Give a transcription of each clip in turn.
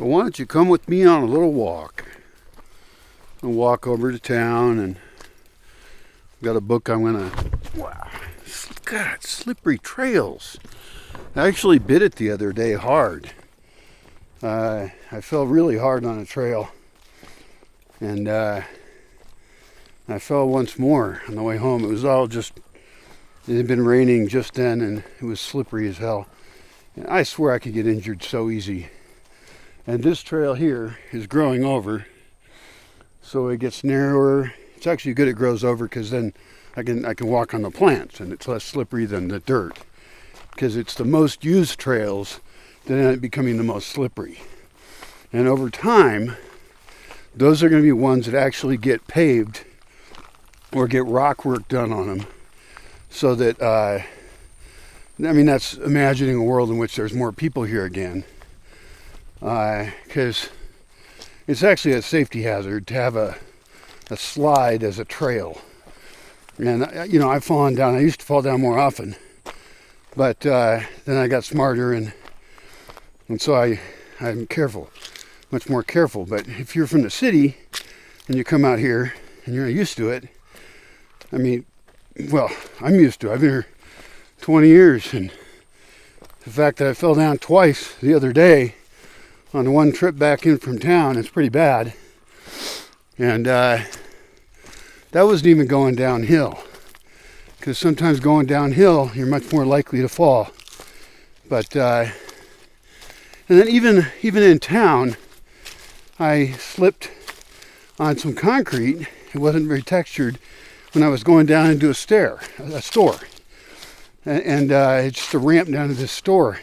But why don't you come with me on a little walk? I'll walk over to town and got a book I'm gonna. Wow, God, slippery trails. I actually bit it the other day hard. I fell really hard on a trail, and I fell once more on the way home. It was all just, it had been raining just then, and it was slippery as hell. And I swear I could get injured so easy. And this trail here is growing over, so it gets narrower. It's actually good it grows over, because then I can walk on the plants, and it's less slippery than the dirt. Because it's the most used trails that end up becoming the most slippery. And over time, those are going to be ones that actually get paved or get rock work done on them, so that that's imagining a world in which there's more people here again, because it's actually a safety hazard to have a slide as a trail. And I've fallen down. I used to fall down more often, but then I got smarter, and so I'm careful, much more careful. But if you're from the city and you come out here and you're not used to it, I'm used to it. I've been here 20 years, and the fact that I fell down twice the other day on one trip back in from town, it's pretty bad. And that wasn't even going downhill, because sometimes going downhill you're much more likely to fall. But and then even in town, I slipped on some concrete. It wasn't very textured when I was going down into a store, and it's just a ramp down to this store.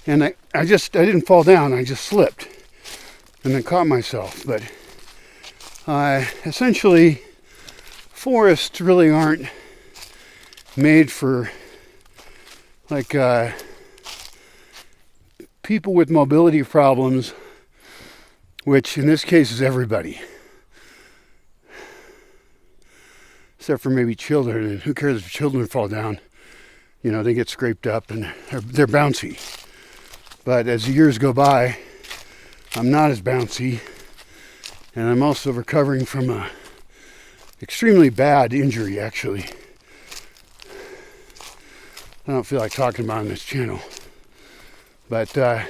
And I didn't fall down. I just slipped and then caught myself. But essentially, forests really aren't made for people with mobility problems, which in this case is everybody, except for maybe children. And who cares if children fall down? They get scraped up and they're bouncy. But as the years go by, I'm not as bouncy, and I'm also recovering from a extremely bad injury, actually. I don't feel like talking about it on this channel, but the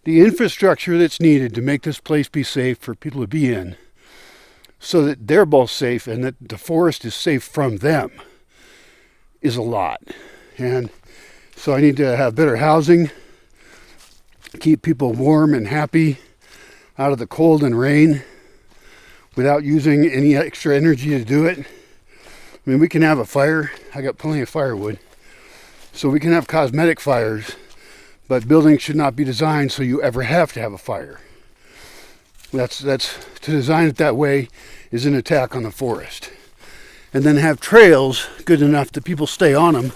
infrastructure that's needed to make this place be safe for people to be in, so that they're both safe and that the forest is safe from them, is a lot. And so I need to have better housing, keep people warm and happy out of the cold and rain without using any extra energy to do it. I mean, we can have a fire. I got plenty of firewood. So we can have cosmetic fires, but buildings should not be designed so you ever have to have a fire. That's to design it that way is an attack on the forest. And then have trails good enough that people stay on them,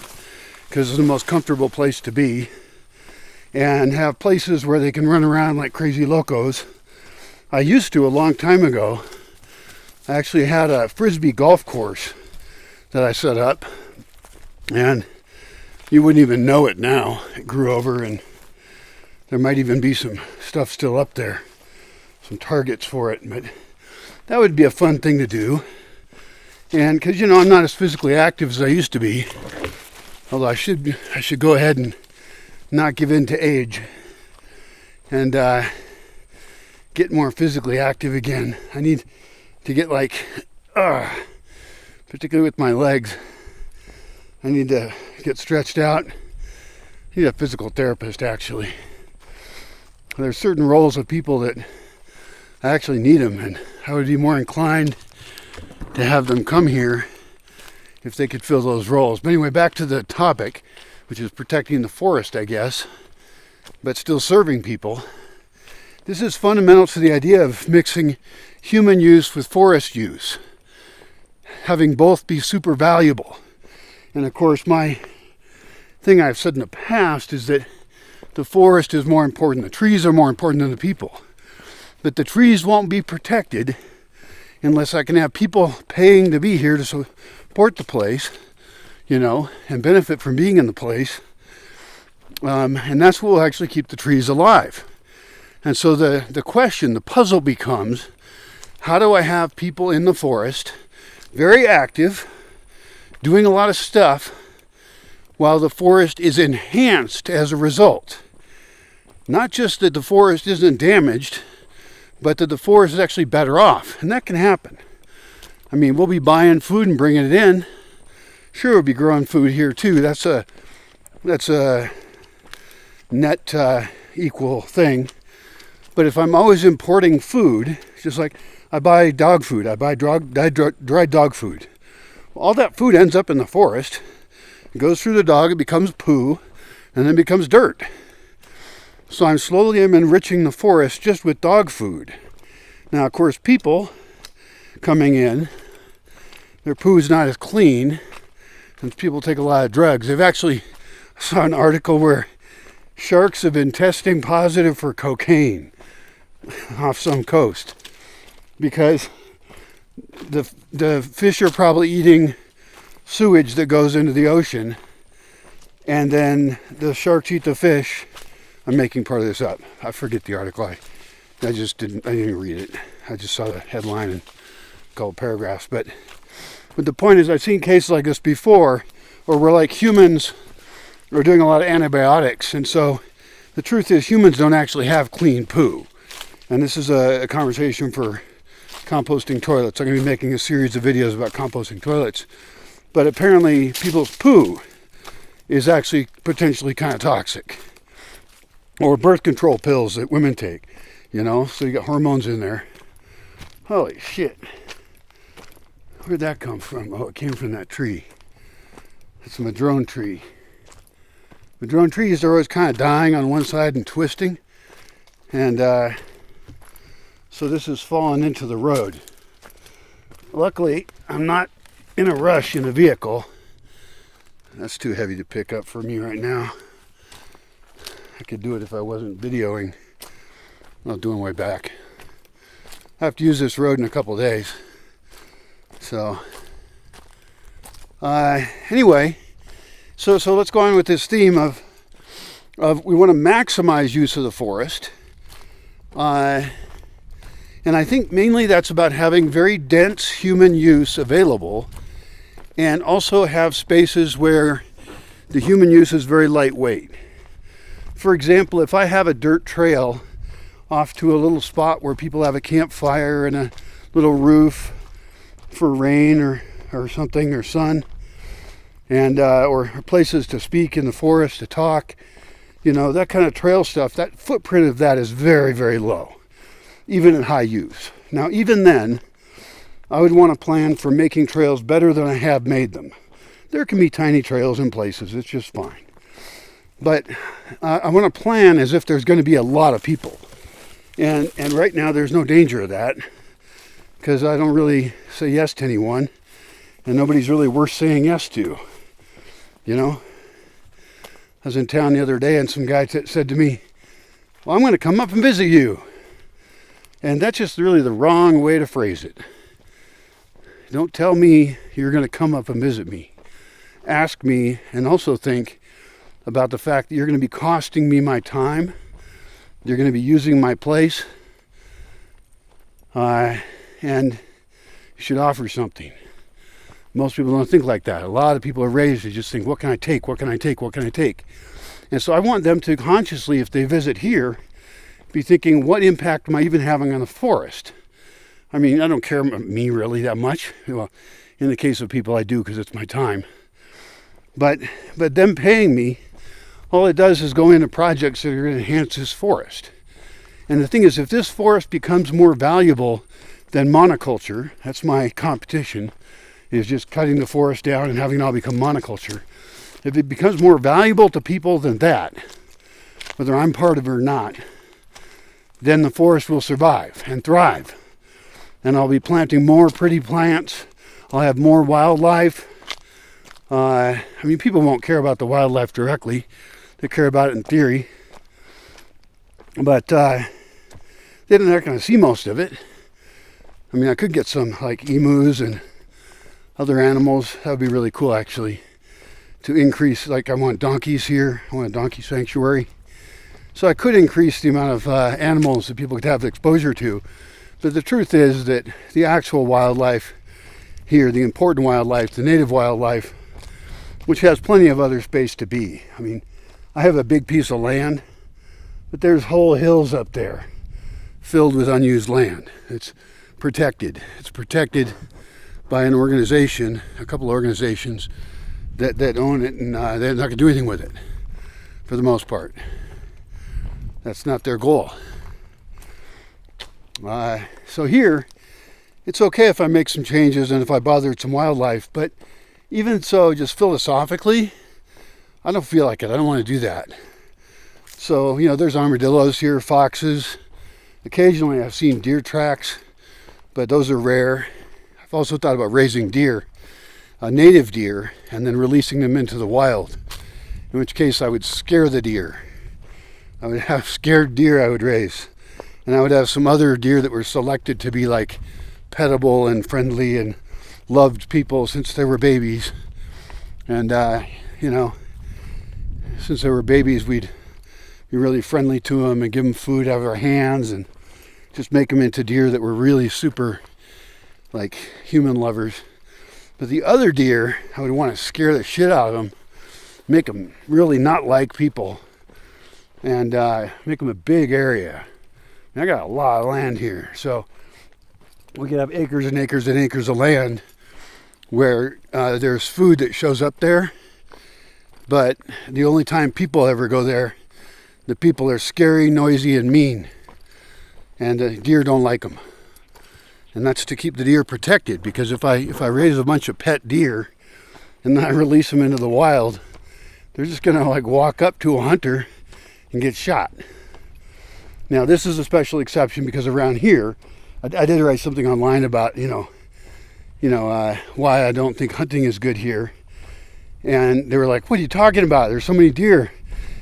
because it's the most comfortable place to be. And have places where they can run around like crazy locos. I used to a long time ago. I actually had a frisbee golf course that I set up, and you wouldn't even know it now. It grew over, and there might even be some stuff still up there, some targets for it. But that would be a fun thing to do. And because I'm not as physically active as I used to be, although I should go ahead and not give in to age and get more physically active again. I need to get particularly with my legs, I need to get stretched out. I need a physical therapist, actually. There's certain roles of people that I actually need them, and I would be more inclined to have them come here if they could fill those roles. But anyway, back to the topic, which is protecting the forest, I guess, but still serving people. This is fundamental to the idea of mixing human use with forest use, having both be super valuable. And of course, my thing I've said in the past is that the forest is more important. The trees are more important than the people. But the trees won't be protected unless I can have people paying to be here to support the place, and benefit from being in the place. And that's what will actually keep the trees alive. And so the question, the puzzle becomes, how do I have people in the forest, very active, doing a lot of stuff, while the forest is enhanced as a result? Not just that the forest isn't damaged, but that the forest is actually better off. And that can happen. I mean, we'll be buying food and bringing it in. Sure, we'll be growing food here too. That's a net equal thing. But if I'm always importing food, just like I buy dog food, I buy dry dog food. All that food ends up in the forest. It goes through the dog, it becomes poo, and then becomes dirt. So I'm enriching the forest just with dog food. Now, of course, people coming in, their poo's not as clean, since people take a lot of drugs. They've actually, I saw an article where sharks have been testing positive for cocaine off some coast because the fish are probably eating sewage that goes into the ocean, and then the sharks eat the fish. I'm making part of this up. I forget the article. I didn't read it. I just saw the headline and a couple paragraphs. But the point is, I've seen cases like this before, where we're like humans are doing a lot of antibiotics, and so the truth is humans don't actually have clean poo. And this is a conversation for composting toilets. I'm going to be making a series of videos about composting toilets. But apparently people's poo is actually potentially kind of toxic. Or birth control pills that women take, so you got hormones in there. Holy shit. Where'd that come from? Oh, it came from that tree. It's a madrone tree. Madrone trees are always kind of dying on one side and twisting. And so this has fallen into the road. Luckily, I'm not in a rush in a vehicle. That's too heavy to pick up for me right now. I could do it if I wasn't videoing. I'll do it way back. I have to use this road in a couple of days. So, anyway, so let's go on with this theme of we want to maximize use of the forest. And I think mainly that's about having very dense human use available, and also have spaces where the human use is very lightweight. For example, if I have a dirt trail off to a little spot where people have a campfire and a little roof for rain or something, or sun, and or places to speak in the forest, to talk, that kind of trail stuff, that footprint of that is very, very low, even at high use. Now, even then, I would want to plan for making trails better than I have made them. There can be tiny trails in places, it's just fine. But I want to plan as if there's going to be a lot of people. And right now there's no danger of that, because I don't really say yes to anyone, and nobody's really worth saying yes to. I was in town the other day and some guy said to me, well, I'm going to come up and visit you. And that's just really the wrong way to phrase it. Don't tell me you're going to come up and visit me. Ask me, and also think about the fact that you're going to be costing me my time. You're going to be using my place. And you should offer something. Most people don't think like that. A lot of people are raised to just think, what can I take? What can I take? What can I take? And so I want them to consciously, if they visit here, be thinking, what impact am I even having on the forest? I mean, I don't care about me really that much. Well, in the case of people, I do, because it's my time. But them paying me, all it does is go into projects that are going to enhance this forest. And the thing is, if this forest becomes more valuable than monoculture, that's my competition, is just cutting the forest down and having it all become monoculture. If it becomes more valuable to people than that, whether I'm part of it or not, then the forest will survive and thrive. And I'll be planting more pretty plants. I'll have more wildlife. People won't care about the wildlife directly. They care about it in theory. But they're not going to see most of it. I could get some like emus and other animals. That would be really cool, actually. to increase, like I want donkeys here, I want a donkey sanctuary. So I could increase the amount of animals that people could have exposure to. But the truth is that the actual wildlife here, the important wildlife, the native wildlife, which has plenty of other space to be. I mean, I have a big piece of land, but there's whole hills up there filled with unused land. It's protected. It's protected by an organization, a couple of organizations that own it, and they're not going to do anything with it for the most part. That's not their goal. So here, it's okay if I make some changes and if I bother some wildlife, but even so, just philosophically, I don't feel like it. I don't want to do that. So, there's armadillos here, foxes. Occasionally I've seen deer tracks, but those are rare. I've also thought about raising deer, native deer, and then releasing them into the wild, in which case I would scare the deer. I would have scared deer I would raise. And I would have some other deer that were selected to be like pettable and friendly and loved people since they were babies. And, since they were babies, we'd be really friendly to them and give them food out of our hands and just make them into deer that were really super, like, human lovers. But the other deer, I would want to scare the shit out of them, make them really not like people, and make them a big area. And I got a lot of land here, so we could have acres and acres and acres of land where there's food that shows up there, but the only time people ever go there, the people are scary, noisy, and mean, and the deer don't like them. And that's to keep the deer protected, because if I raise a bunch of pet deer and then I release them into the wild, they're just gonna like walk up to a hunter and get shot. Now, this is a special exception because around here, I did write something online about, why I don't think hunting is good here. And they were like, what are you talking about? There's so many deer.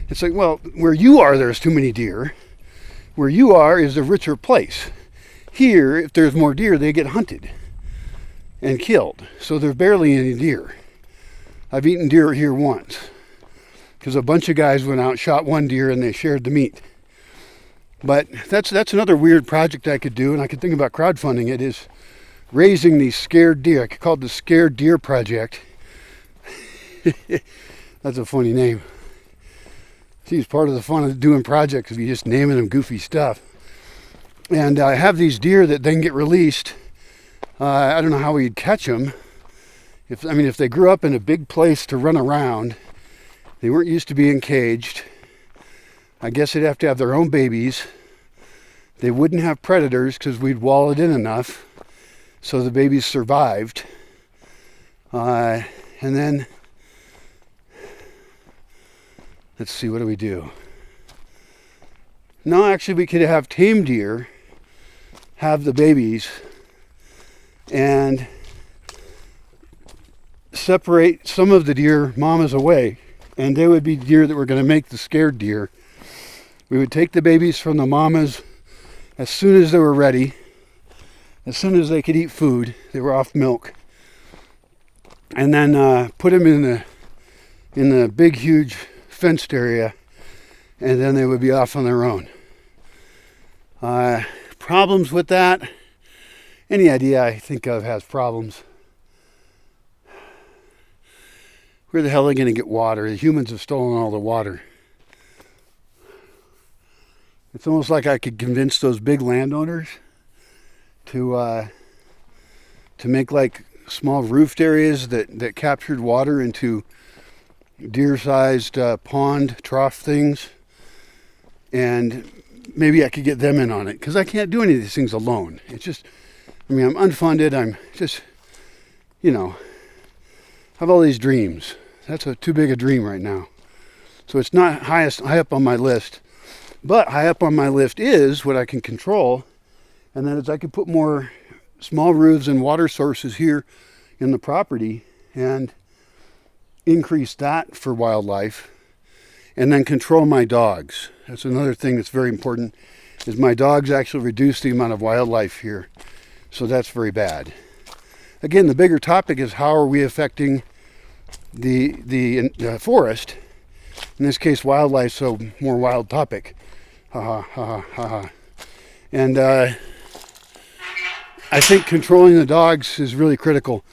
It's like, well, where you are, there's too many deer. Where you are is a richer place. Here, if there's more deer, they get hunted and killed. So there's barely any deer. I've eaten deer here once because a bunch of guys went out, shot one deer, and they shared the meat. But that's another weird project I could do, and I could think about crowdfunding it, is raising these scared deer. I could call it the Scared Deer Project. That's a funny name. See, it's part of the fun of doing projects if you just naming them goofy stuff. And I have these deer that then get released. I don't know how we'd catch them. If they grew up in a big place to run around, they weren't used to being caged. I guess they'd have to have their own babies. They wouldn't have predators because we'd wall it in enough so the babies survived. And then, let's see, what do we do? No, actually, we could have tame deer, have the babies, and separate some of the deer mamas away. And they would be deer that were going to make the scared deer. We would take the babies from the mamas as soon as they were ready, as soon as they could eat food, they were off milk, and then put them in the big, huge fenced area, and then they would be off on their own. Problems with that? Any idea I think of has problems. Where the hell are they going to get water? The humans have stolen all the water. It's almost like I could convince those big landowners to make like small roofed areas that captured water into deer-sized pond trough things, and maybe I could get them in on it, because I can't do any of these things alone. It's just, I'm unfunded. I'm just, have all these dreams. That's too big a dream right now. So it's not high up on my list. But high up on my list is what I can control, and that is I could put more small roofs and water sources here in the property and increase that for wildlife, and then control my dogs. That's another thing that's very important, is my dogs actually reduce the amount of wildlife here. So that's very bad. Again, the bigger topic is how are we affecting the forest, in this case wildlife, so more wild topic. Ha ha ha ha ha. And I think controlling the dogs is really critical.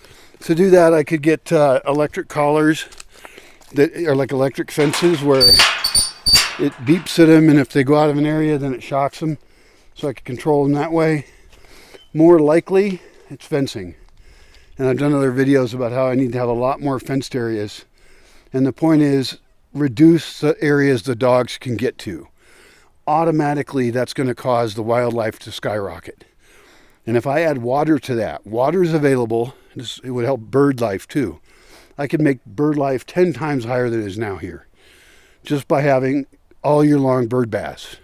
To do that, I could get electric collars that are like electric fences where it beeps at them, and if they go out of an area, then it shocks them. So I could control them that way. More likely, it's fencing. And I've done other videos about how I need to have a lot more fenced areas. And the point is, reduce the areas the dogs can get to. Automatically, that's going to cause the wildlife to skyrocket. And if I add water to that, water is available. It would help bird life too. I could make bird life 10 times higher than it is now here, just by having all year long bird baths.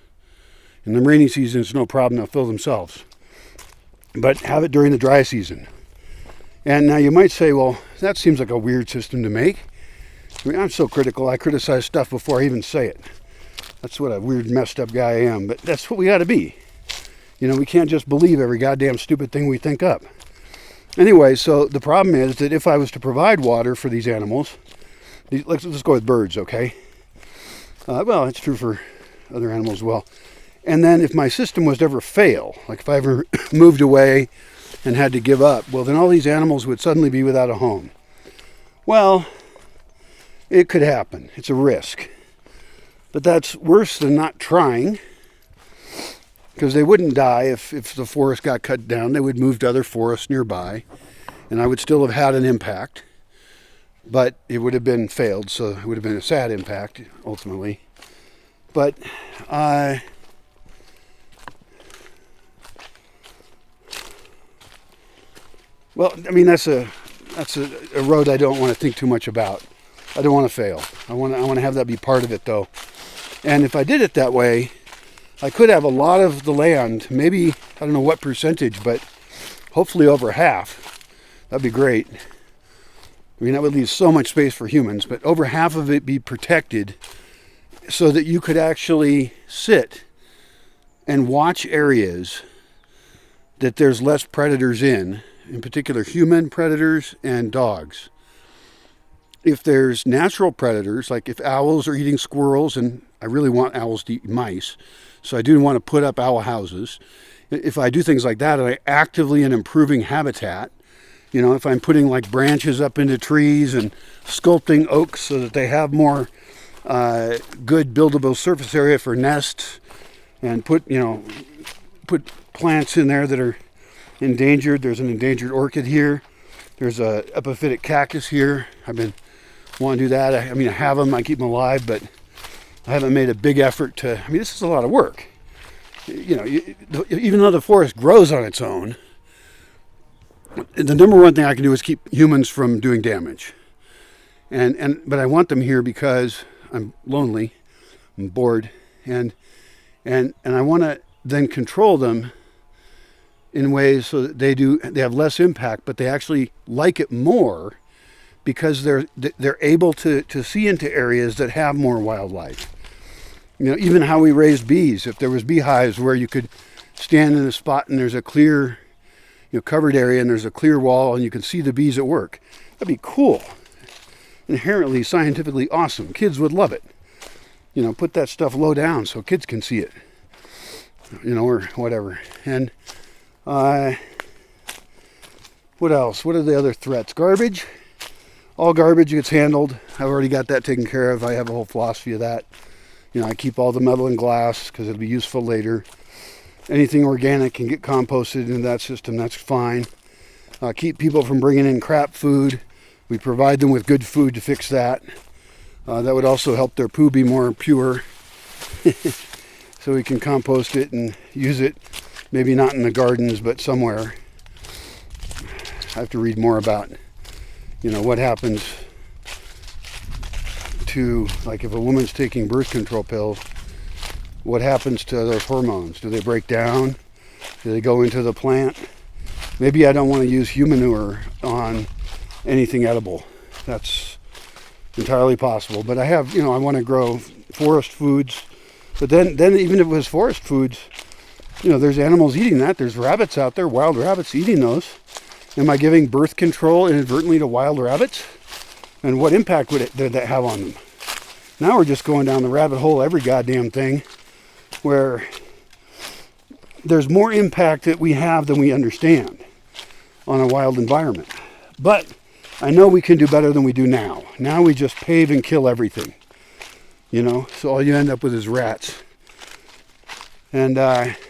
In the rainy season, it's no problem. They'll fill themselves. But have it during the dry season. And now you might say, well, that seems like a weird system to make. I mean, I'm so critical. I criticize stuff before I even say it. That's what a weird, messed up guy I am. But that's what we got to be. You know, we can't just believe every goddamn stupid thing we think up. Anyway, so the problem is that if I was to provide water for these animals, let's go with birds, okay? Well, it's true for other animals as well. And then if my system was to ever fail, like if I ever moved away and had to give up, well, then all these animals would suddenly be without a home. Well, it could happen. It's a risk. But that's worse than not trying, because they wouldn't die if the forest got cut down. They would move to other forests nearby, and I would still have had an impact, but it would have been failed, so it would have been a sad impact, ultimately. But well, I mean, that's a road I don't want to think too much about. I don't want to fail. I want to have that be part of it, though. And if I did it that way, I could have a lot of the land, maybe, I don't know what percentage, but hopefully over half. That'd be great. I mean, that would leave so much space for humans, but over half of it be protected so that you could actually sit and watch areas that there's less predators in particular human predators and dogs. If there's natural predators, like if owls are eating squirrels, and I really want owls to eat mice, so I do want to put up owl houses. If I do things like that, and I actively am improving habitat, you know, if I'm putting like branches up into trees and sculpting oaks so that they have more good buildable surface area for nests, and put plants in there that are endangered. There's an endangered orchid here. There's a epiphytic cactus here. I've been wanting to do that. I mean, I have them. I keep them alive, but I haven't made a big effort to. I mean, this is a lot of work. You know, even though the forest grows on its own, the number one thing I can do is keep humans from doing damage. But I want them here because I'm lonely, I'm bored, and I want to then control them in ways so that they have less impact, but they actually like it more because they're able to see into areas that have more wildlife. You know, even how we raised bees. If there was beehives where you could stand in a spot and there's a clear, covered area and there's a clear wall and you can see the bees at work, that'd be cool. Inherently scientifically awesome. Kids would love it. Put that stuff low down so kids can see it. Or whatever. And what else? What are the other threats? Garbage. All garbage gets handled. I've already got that taken care of. I have a whole philosophy of that. I keep all the metal and glass because it'll be useful later. Anything organic can get composted into that system. That's fine. Keep people from bringing in crap food. We provide them with good food to fix that. That would also help their poo be more pure. So we can compost it and use it. Maybe not in the gardens, but somewhere. I have to read more about, what happens to, like if a woman's taking birth control pills, what happens to those hormones? Do they break down? Do they go into the plant? Maybe I don't want to use human manure on anything edible. That's entirely possible. But I have, I want to grow forest foods. But then even if it was forest foods, there's animals eating that. There's rabbits out there, wild rabbits eating those. Am I giving birth control inadvertently to wild rabbits? And what impact did that have on them? Now we're just going down the rabbit hole, every goddamn thing, where there's more impact that we have than we understand on a wild environment. But I know we can do better than we do now. Now we just pave and kill everything, so all you end up with is rats. And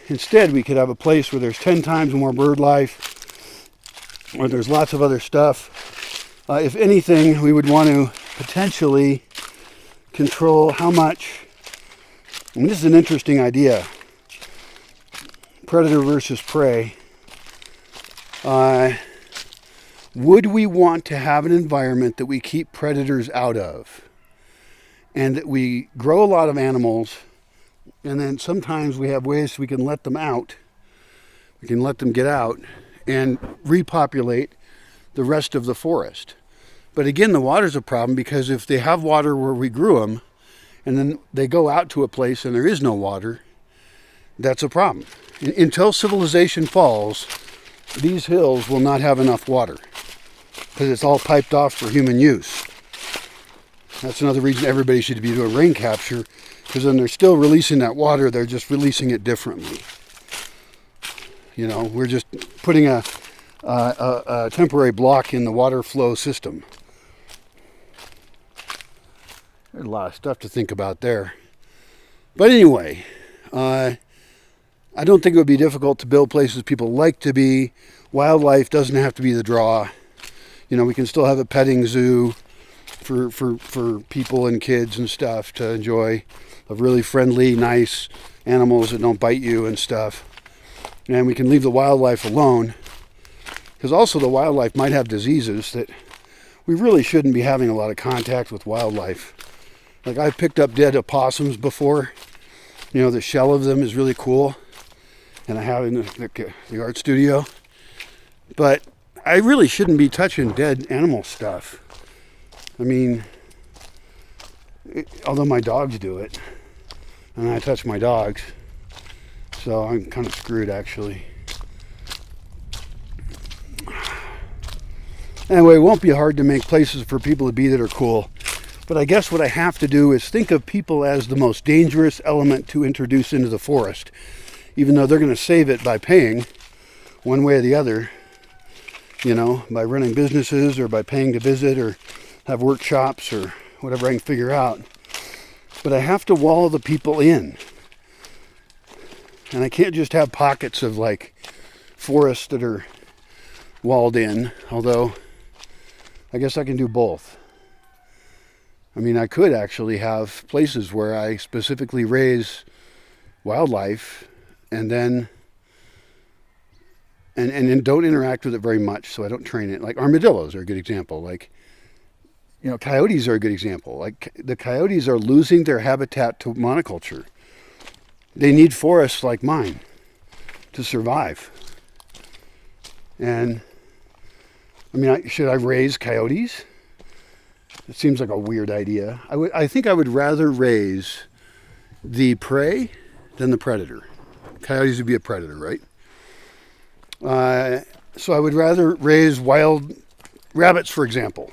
instead we could have a place where there's 10 times more bird life, where there's lots of other stuff. If anything, we would want to potentially control how much, and this is an interesting idea, predator versus prey. Would we want to have an environment that we keep predators out of, and that we grow a lot of animals, and then sometimes we have ways we can let them out, we can let them get out and repopulate the rest of the forest? But again, the water's a problem, because if they have water where we grew them and then they go out to a place and there is no water, that's a problem. Until civilization falls, these hills will not have enough water, because it's all piped off for human use. That's another reason everybody should be doing rain capture, because when they're still releasing that water, they're just releasing it differently. We're just putting a temporary block in the water flow system. There's a lot of stuff to think about there. But anyway, I don't think it would be difficult to build places people like to be. Wildlife doesn't have to be the draw. We can still have a petting zoo for people and kids and stuff to enjoy, of really friendly, nice animals that don't bite you and stuff. And we can leave the wildlife alone, because also the wildlife might have diseases that we really shouldn't be having a lot of contact with wildlife. Like, I've picked up dead opossums before. The shell of them is really cool, and I have in the art studio. But I really shouldn't be touching dead animal stuff. I mean, although my dogs do it, and I touch my dogs, so I'm kind of screwed, actually. Anyway, it won't be hard to make places for people to be that are cool. But I guess what I have to do is think of people as the most dangerous element to introduce into the forest, even though they're going to save it by paying one way or the other, by running businesses or by paying to visit or have workshops or whatever I can figure out. But I have to wall the people in. And I can't just have pockets of forests that are walled in, although I guess I can do both. I mean, I could actually have places where I specifically raise wildlife and then and don't interact with it very much, so I don't train it. Like armadillos are a good example. Coyotes are a good example. The coyotes are losing their habitat to monoculture. They need forests like mine to survive. And should I raise coyotes? It seems like a weird idea. I think I would rather raise the prey than the predator. Coyotes would be a predator, right? So I would rather raise wild rabbits, for example,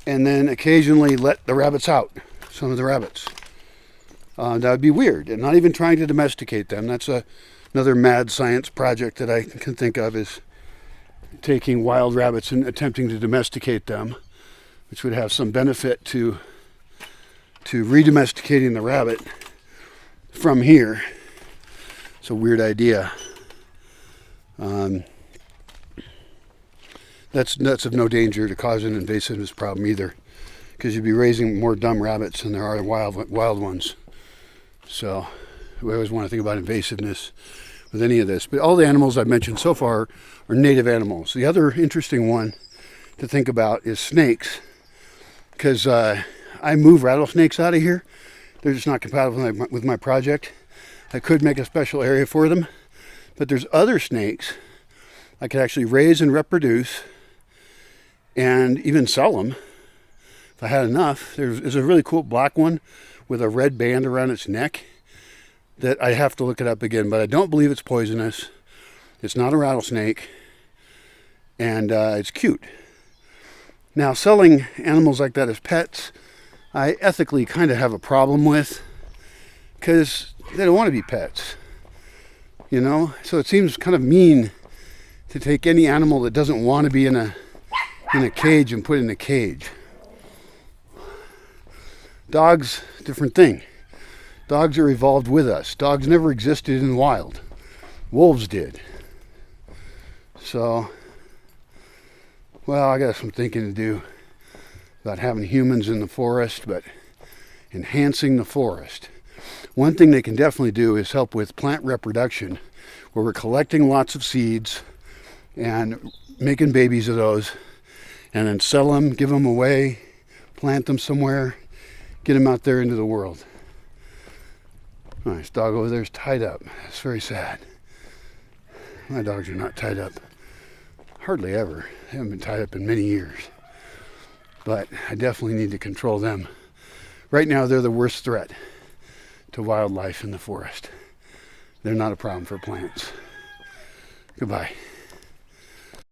and then occasionally let the rabbits out, some of the rabbits. That would be weird, and not even trying to domesticate them. That's another mad science project that I can think of, is taking wild rabbits and attempting to domesticate them, which would have some benefit to re-domesticating the rabbit from here. It's a weird idea. That's of no danger to cause an invasiveness problem either, because you'd be raising more dumb rabbits than there are wild ones. So we always want to think about invasiveness with any of this. But all the animals I've mentioned so far are native animals. The other interesting one to think about is snakes, because I move rattlesnakes out of here. They're just not compatible with my project. I could make a special area for them, but there's other snakes I could actually raise and reproduce and even sell them if I had enough. There's a really cool black one with a red band around its neck that I have to look it up again, but I don't believe it's poisonous. It's not a rattlesnake, and it's cute. Now, selling animals like that as pets, I ethically kind of have a problem with, because they don't want to be pets, you know? So it seems kind of mean to take any animal that doesn't want to be in a cage and put it in a cage. Dogs, different thing. Dogs are evolved with us. Dogs never existed in the wild. Wolves did. So, well, I got some thinking to do about having humans in the forest, but enhancing the forest. One thing they can definitely do is help with plant reproduction, where we're collecting lots of seeds and making babies of those, and then sell them, give them away, plant them somewhere, get them out there into the world. Oh, this dog over there is tied up. It's very sad. My dogs are not tied up. Hardly ever. They haven't been tied up in many years. But I definitely need to control them. Right now, they're the worst threat to wildlife in the forest. They're not a problem for plants. Goodbye.